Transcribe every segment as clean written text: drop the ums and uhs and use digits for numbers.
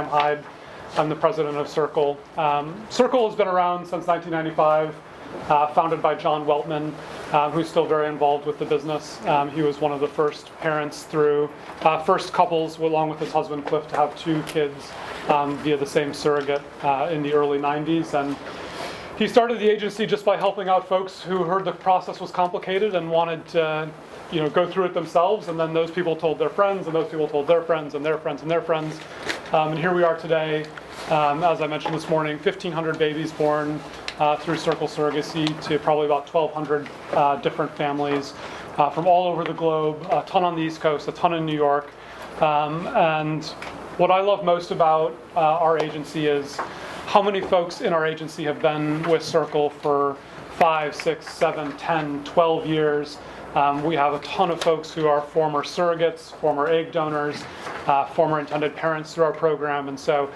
Hyde. I'm the president of Circle. Circle has been around since 1995, founded by John Weltman, who's still very involved with the business. He was one of the first parents first couples, along with his husband Cliff, to have 2 kids via the same surrogate in the early 90s. And he started the agency just by helping out folks who heard the process was complicated and wanted to go through it themselves, and then those people told their friends, and those people told their friends, and their friends, and their friends. And here we are today, as I mentioned this morning, 1,500 babies born through Circle Surrogacy to probably about 1,200 different families from all over the globe, a ton on the East Coast, a ton in New York. And what I love most about our agency is how many folks in our agency have been with Circle for 5, 6, 7, 10, 12 years. We have a ton of folks who are former surrogates, former egg donors, former intended parents through our program. And so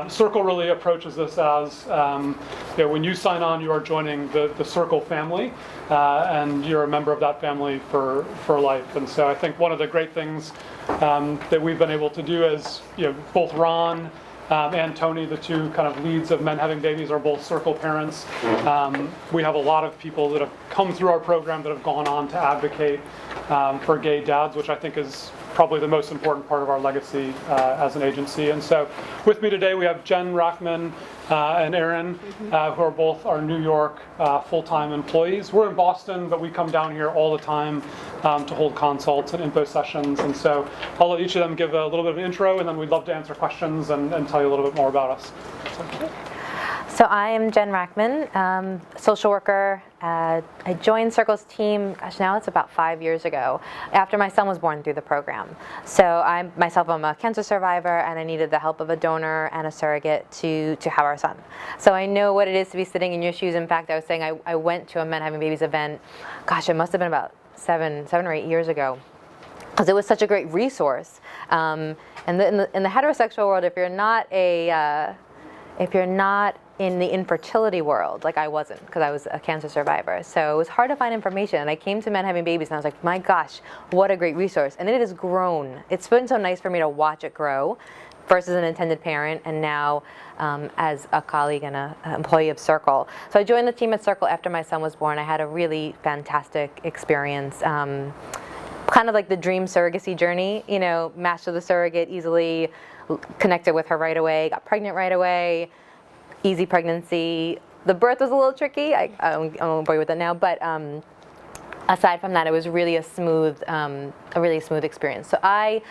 Circle really approaches this as, when you sign on, you are joining the Circle family, and you're a member of that family for life. And so I think one of the great things that we've been able to do is, both Ron and Tony, the 2 kind of leads of Men Having Babies, are both Circle parents. We have a lot of people that have come through our program that have gone on to advocate for gay dads, which I think is probably the most important part of our legacy as an agency. And so with me today we have Jen Rackman and Aaron, who are both our New York full-time employees. We're in Boston, but we come down here all the time to hold consults and info sessions. And so I'll let each of them give a little bit of an intro, and then we'd love to answer questions and tell you a little bit more about us. So I am Jen Rackman, social worker. I joined Circle's team, now it's about 5 years ago, after my son was born through the program. So I'm a cancer survivor, and I needed the help of a donor and a surrogate to have our son. So I know what it is to be sitting in your shoes. In fact, I was saying I went to a Men Having Babies event, it must have been about seven or 8 years ago, because it was such a great resource. And in the heterosexual world, if you're not in the infertility world, like I wasn't, because I was a cancer survivor. So it was hard to find information. And I came to Men Having Babies and I was like, my gosh, what a great resource. And it has grown. It's been so nice for me to watch it grow, first as an intended parent and now as a colleague and an employee of Circle. So I joined the team at Circle after my son was born. I had a really fantastic experience. Kind of like the dream surrogacy journey, matched with a surrogate, easily connected with her right away, got pregnant right away. Easy pregnancy. The birth was a little tricky. I won't bore you with it now, but aside from that, it was really a really smooth experience. So I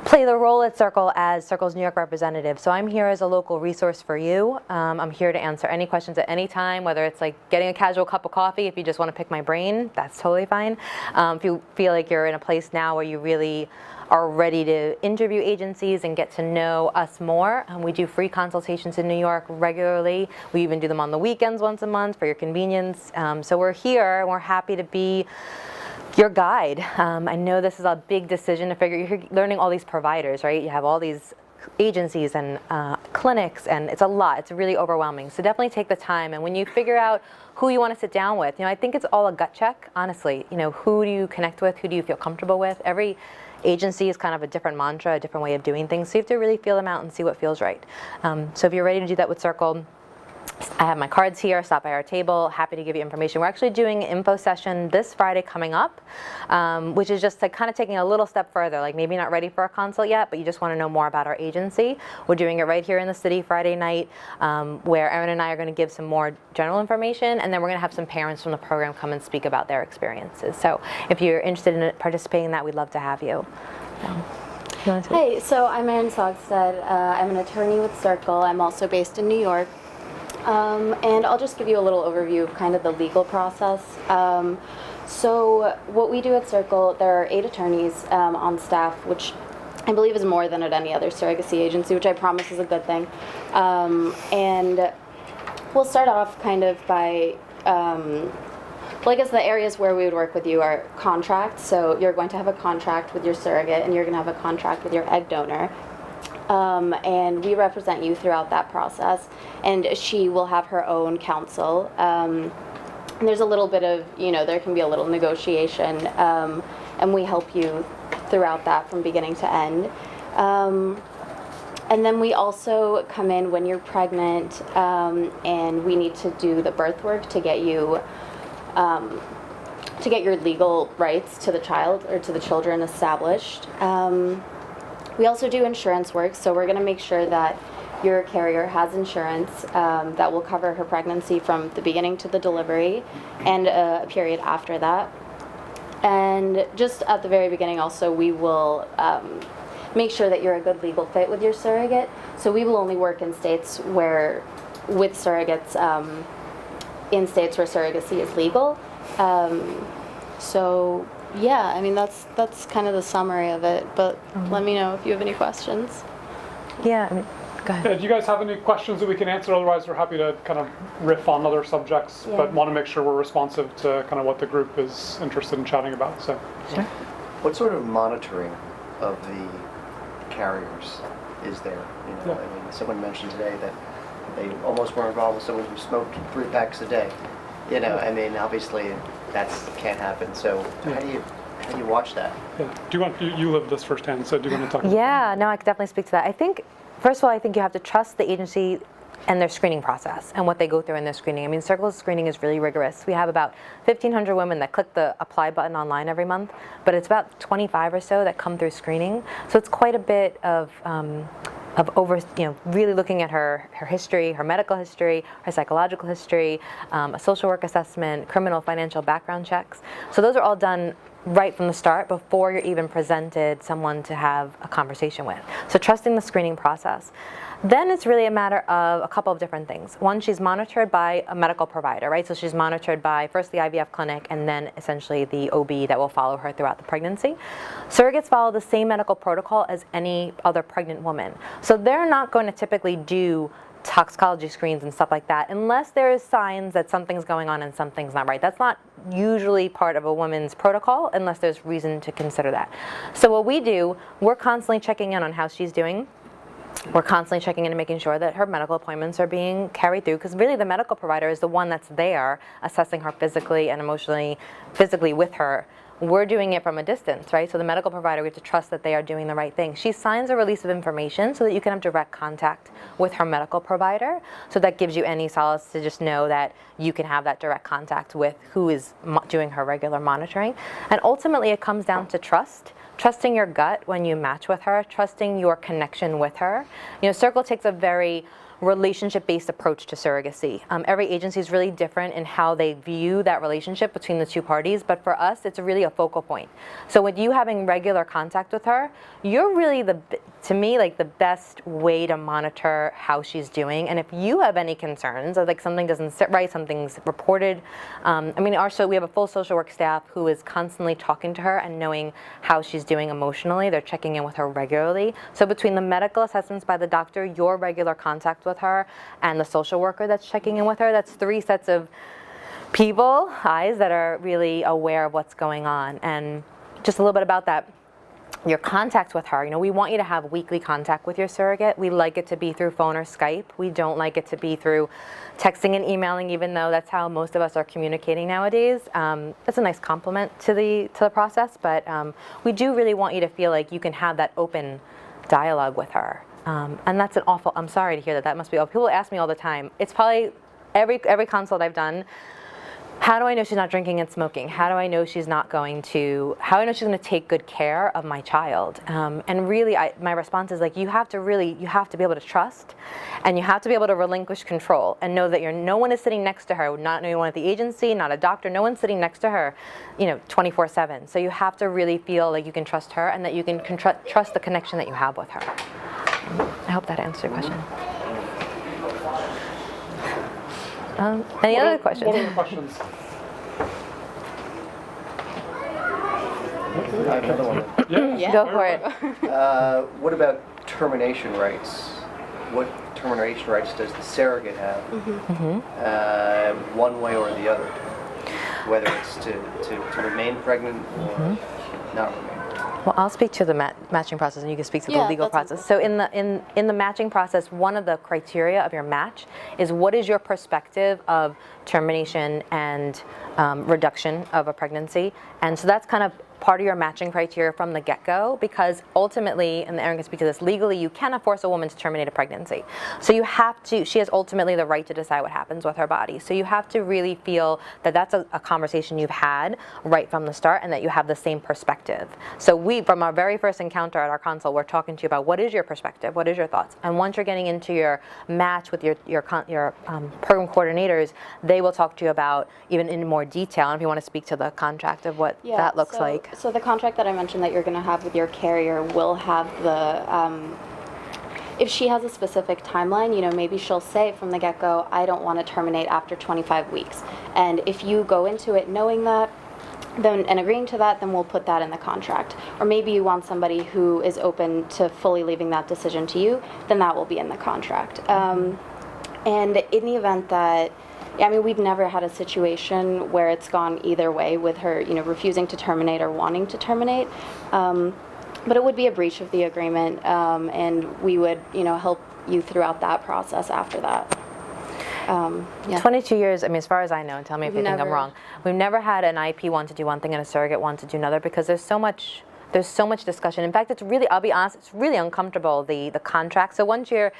play the role at Circle as Circle's New York representative. So I'm here as a local resource for you. I'm here to answer any questions at any time, whether it's like getting a casual cup of coffee. If you just want to pick my brain, that's totally fine. If you feel like you're in a place now where you really are ready to interview agencies and get to know us more, we do free consultations in New York regularly. We even do them on the weekends once a month for your convenience. So we're here and we're happy to be your guide. I know this is a big decision to figure. You're learning all these providers, right? You have all these agencies and clinics, and it's a lot. It's really overwhelming. So definitely take the time. And when you figure out who you want to sit down with, I think it's all a gut check, honestly. Who do you connect with? Who do you feel comfortable with? Every agency is kind of a different mantra, a different way of doing things. So you have to really feel them out and see what feels right. So if you're ready to do that with Circle, I have my cards here. Stop by our table. Happy to give you information. We're actually doing an info session this Friday coming up, which is just kind of taking a little step further, like maybe not ready for a consult yet, but you just want to know more about our agency. We're doing it right here in the city Friday night, where Aaron and I are going to give some more general information, and then we're going to have some parents from the program come and speak about their experiences. So if you're interested in participating in that, we'd love to have you. Hey, so I'm Erin Sogstead. I'm an attorney with Circle. I'm also based in New York. And I'll just give you a little overview of kind of the legal process. So what we do at Circle, there are 8 attorneys on staff, which I believe is more than at any other surrogacy agency, which I promise is a good thing. And we'll start off kind of by, well, I guess the areas where we would work with you are contracts. So you're going to have a contract with your surrogate, and you're going to have a contract with your egg donor. And we represent you throughout that process, and she will have her own counsel. And there's a little bit of, there can be a little negotiation, and we help you throughout that from beginning to end. And then we also come in when you're pregnant, and we need to do the birth work to get you to get your legal rights to the child or to the children established. We also do insurance work, so we're going to make sure that your carrier has insurance that will cover her pregnancy from the beginning to the delivery and a period after that. And just at the very beginning also, we will make sure that you're a good legal fit with your surrogate. So we will only work in states where, with surrogates, in states where surrogacy is legal. So yeah, I mean that's kind of the summary of it. But let me know if you have any questions. Yeah, I mean, go ahead. Yeah, do you guys have any questions that we can answer? Otherwise, we're happy to kind of riff on other subjects, Yeah. but want to make sure we're responsive to kind of what the group is interested in chatting about. So, Sure. What sort of monitoring of the carriers is there? You know, Yeah. I mean, someone mentioned today that they almost were involved with someone who smoked 3 packs a day. You know, I mean, obviously that's can't happen. So how do you watch that? yeah. Do you want you live this firsthand? So, do you want to talk? About Yeah, no, I could definitely speak to that. I think, first of all, I think you have to trust the agency and their screening process and what they go through in their screening. I mean, Circle's screening is really rigorous. We have about 1,500 women that click the apply button online every month, but it's about 25 or so that come through screening. So it's quite a bit of really looking at her history, her medical history, her psychological history, a social work assessment, criminal, financial background checks. So those are all done right from the start before you're even presented someone to have a conversation with. So trusting the screening process. Then it's really a matter of a couple of different things. One, she's monitored by a medical provider, right? So she's monitored by first the IVF clinic and then essentially the OB that will follow her throughout the pregnancy. Surrogates follow the same medical protocol as any other pregnant woman. So they're not going to typically do toxicology screens and stuff like that unless there is signs that something's going on and something's not right. That's not usually part of a woman's protocol unless there's reason to consider that. So what we do, we're constantly checking in on how she's doing. We're constantly checking in and making sure that her medical appointments are being carried through, because really the medical provider is the one that's there assessing her physically and emotionally, physically with her. We're doing it from a distance, right? So the medical provider, we have to trust that they are doing the right thing. She signs a release of information so that you can have direct contact with her medical provider. So that gives you any solace to just know that you can have that direct contact with who is doing her regular monitoring. And ultimately it comes down to trust. Trusting your gut when you match with her, trusting your connection with her. You know, Circle takes a very relationship-based approach to surrogacy. Every agency is really different in how they view that relationship between the two parties, but for us, it's really a focal point. So with you having regular contact with her, you're really to me, like the best way to monitor how she's doing. And if you have any concerns, or like something doesn't sit right, something's reported, we have a full social work staff who is constantly talking to her and knowing how she's doing emotionally. They're checking in with her regularly. So between the medical assessments by the doctor, your regular contact with her, and the social worker that's checking in with her, that's 3 sets of eyes that are really aware of what's going on. And just a little bit about that. Your contact with her, we want you to have weekly contact with your surrogate. We like it to be through phone or Skype. We don't like it to be through texting and emailing, even though that's how most of us are communicating nowadays. That's a nice compliment to the process, but we do really want you to feel like you can have that open dialogue with her. And that's I'm sorry to hear that. That must be awful. People ask me all the time. It's probably every consult I've done. How do I know she's not drinking and smoking? How do I know she's not how do I know she's going to take good care of my child? And really, my response is like, you have to be able to trust, and you have to be able to relinquish control and know that no one is sitting next to her, not anyone at the agency, not a doctor, no one's sitting next to her, 24/7. So you have to really feel like you can trust her and that you can trust the connection that you have with her. I hope that answered your question. Any other questions? What other questions? I have another one. Yeah. Go for it. What about termination rights? What termination rights does the surrogate have? One way or the other, whether it's to remain pregnant or not remain. Well, I'll speak to the matching process, and you can speak to the legal process. So in the matching process, one of the criteria of your match is what is your perspective of termination and reduction of a pregnancy. And so that's kind of part of your matching criteria from the get-go, because ultimately, and Erin can speak to this, legally you cannot force a woman to terminate a pregnancy. So you have to, she has ultimately the right to decide what happens with her body. So you have to really feel that that's a conversation you've had right from the start and that you have the same perspective. So we, from our very first encounter at our consult, we're talking to you about what is your perspective, what is your thoughts, and once you're getting into your match with your program coordinators, they will talk to you about even in more detail. And if you want to speak to the contract of what that looks like. So the contract that I mentioned that you're going to have with your carrier will have the, if she has a specific timeline, you know, maybe she'll say from the get-go, I don't want to terminate after 25 weeks. And if you go into it knowing that, then and agreeing to that, then we'll put that in the contract. Or maybe you want somebody who is open to fully leaving that decision to you, then that will be in the contract. And in the event that, I mean, we've never had a situation where it's gone either way with her, you know, refusing to terminate or wanting to terminate. But it would be a breach of the agreement, and we would, you know, help you throughout that process after that. 22 years, I mean, as far as I know, and tell me if you think I'm wrong, we've never had an IP want to do one thing and a surrogate want to do another, because there's so much discussion. In fact, it's really, I'll be honest, it's really uncomfortable, the contract. So once you're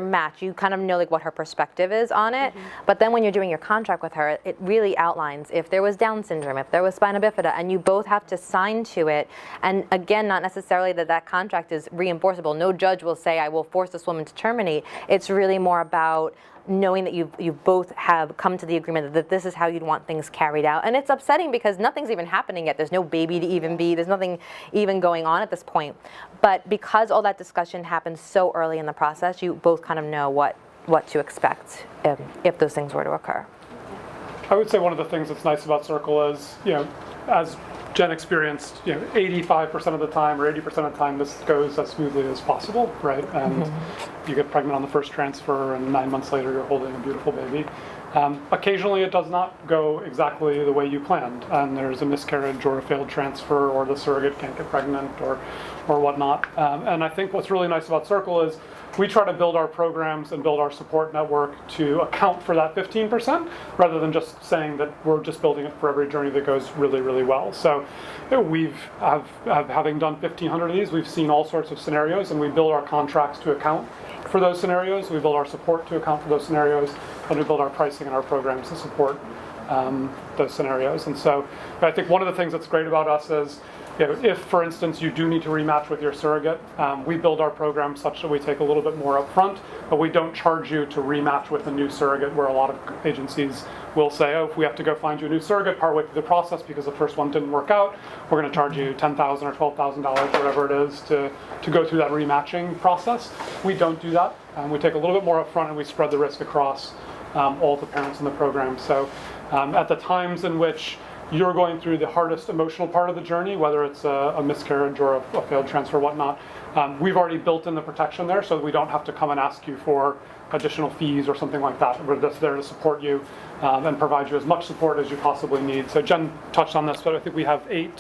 matched, you kind of know like what her perspective is on it. But then when you're doing your contract with her, it really outlines if there was Down syndrome, if there was spina bifida, and you both have to sign to it. And again, not necessarily that contract is reinforceable. No judge will say, I will force this woman to terminate. It's really more about knowing that you both have come to the agreement that this is how you'd want things carried out. And it's upsetting because nothing's even happening yet. There's no baby to even be. There's nothing even going on at this point. But because all that discussion happens so early in the process, you both kind of know what to expect if those things were to occur. I would say one of the things that's nice about Circle is, you know, as Jen experienced, you know, 85% of the time or 80% of the time this goes as smoothly as possible, right? And you get pregnant on the first transfer and 9 months later you're holding a beautiful baby. Occasionally it does not go exactly the way you planned, and there's a miscarriage or a failed transfer, or the surrogate can't get pregnant or whatnot. And I think what's really nice about Circle is we try to build our programs and build our support network to account for that 15%, rather than just saying that we're just building it for every journey that goes really, really well. So having done 1,500 of these, we've seen all sorts of scenarios, and we build our contracts to account for those scenarios. We build our support to account for those scenarios, and we build our pricing and our programs to support those scenarios. And so I think one of the things that's great about us is, you know, if, for instance, you do need to rematch with your surrogate, we build our program such that we take a little bit more up front, but we don't charge you to rematch with a new surrogate, where a lot of agencies will say, oh, if we have to go find you a new surrogate partway through the process because the first one didn't work out, we're going to charge you $10,000 or $12,000, whatever it is, to go through that rematching process. We don't do that. We take a little bit more up front, and we spread the risk across all the parents in the program. So at the times in which you're going through the hardest emotional part of the journey, whether it's a miscarriage or a failed transfer or whatnot, we've already built in the protection there, so we don't have to come and ask you for additional fees or something like that. We're just there to support you and provide you as much support as you possibly need. So Jen touched on this, but I think we have 8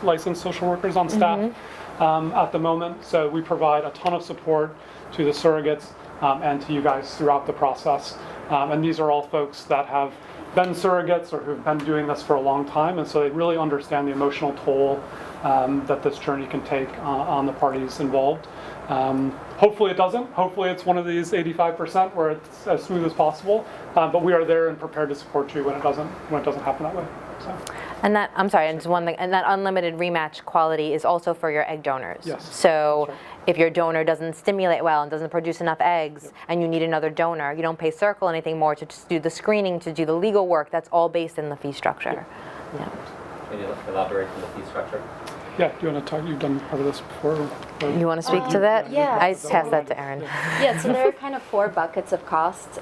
licensed social workers on staff at the moment. So we provide a ton of support to the surrogates and to you guys throughout the process. And these are all folks that have been surrogates or who've been doing this for a long time, and so they really understand the emotional toll that this journey can take on the parties involved. Hopefully it doesn't. Hopefully it's one of these 85% where it's as smooth as possible, but we are there and prepared to support you when it doesn't happen that way. So. And that, I'm sorry, and just one thing, and that unlimited rematch quality is also for your egg donors. Yes. So That's right. If your donor doesn't stimulate well and doesn't produce enough eggs, and you need another donor, you don't pay Circle anything more to just do the screening, to do the legal work. That's all based in the fee structure. Yeah. Can you elaborate on the fee structure? Yeah, do you want to talk? You've done part of this before. You want to speak to that? Yeah. I pass that to Erin. Yeah, so there are kind of 4 buckets of costs.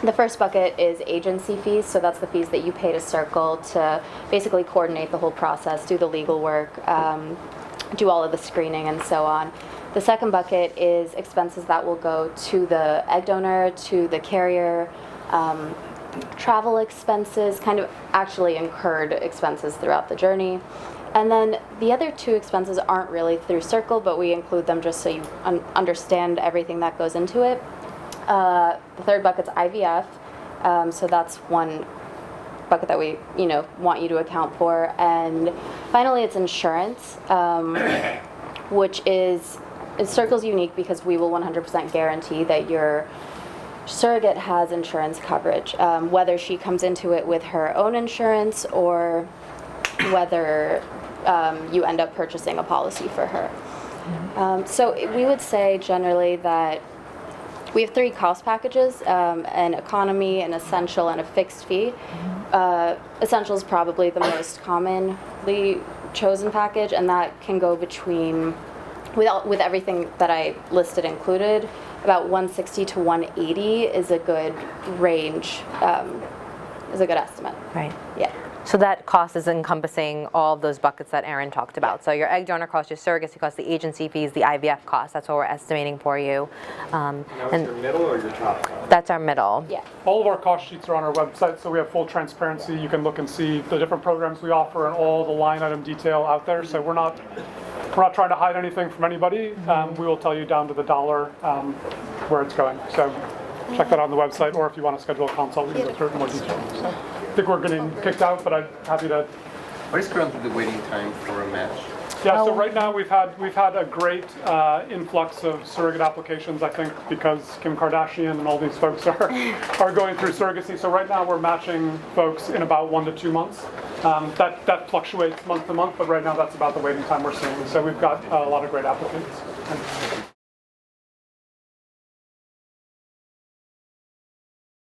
The first bucket is agency fees, so that's the fees that you pay to Circle to basically coordinate the whole process, do the legal work, do all of the screening and so on. The second bucket is expenses that will go to the egg donor, to the carrier, travel expenses, kind of actually incurred expenses throughout the journey. And then the other 2 expenses aren't really through Circle, but we include them just so you understand everything that goes into it. The third bucket's IVF, so that's one bucket that we, want you to account for. And finally, it's insurance, which is Circle's unique because we will 100% guarantee that your surrogate has insurance coverage, whether she comes into it with her own insurance or whether you end up purchasing a policy for her. So we would say generally that we have 3 cost packages, an economy, an essential, and a fixed fee. Essential is probably the most commonly chosen package, and that can go between, with everything that I listed included, about 160 to 180 is a good range, is a good estimate. Right. Yeah. So that cost is encompassing all of those buckets that Erin talked about. So your egg donor cost, your surrogacy cost, the agency fees, the IVF cost. That's what we're estimating for you. Now is your middle or your top cost? That's our middle. Yeah. All of our cost sheets are on our website, so we have full transparency. You can look and see the different programs we offer and all the line item detail out there. So we're not trying to hide anything from anybody. We will tell you down to the dollar where it's going. So check that out on the website, or if you want to schedule a consult, we can go through it in more detail. So I think we're getting kicked out, but I'm happy to. What is currently the waiting time for a match? Yeah, so right now we've had a great influx of surrogate applications, I think, because Kim Kardashian and all these folks are going through surrogacy. So right now we're matching folks in about 1 to 2 months. That fluctuates month to month, but right now that's about the waiting time we're seeing. So we've got a lot of great applicants.